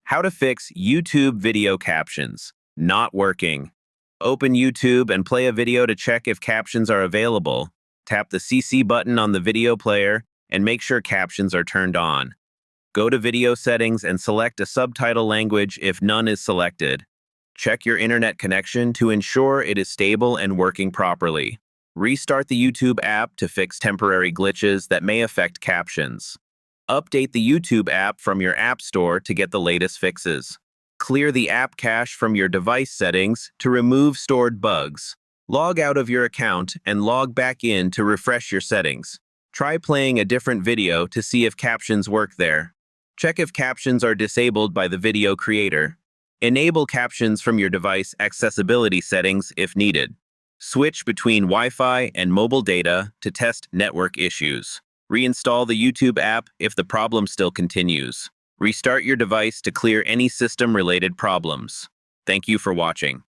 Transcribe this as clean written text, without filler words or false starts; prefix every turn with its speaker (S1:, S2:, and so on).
S1: How to fix YouTube video captions. Not working. Open YouTube and play a video to check if captions are available. Tap the CC button on the video player and make sure captions are turned on. Go to video settings and select a subtitle language if none is selected. Check your internet connection to ensure it is stable and working properly. Restart the YouTube app to fix temporary glitches that may affect captions. Update the YouTube app from your App Store to get the latest fixes. Clear the app cache from your device settings to remove stored bugs. Log out of your account and log back in to refresh your settings. Try playing a different video to see if captions work there. Check if captions are disabled by the video creator. Enable captions from your device accessibility settings if needed. Switch between Wi-Fi and mobile data to test network issues. Reinstall the YouTube app if the problem still continues. Restart your device to clear any system-related problems. Thank you for watching.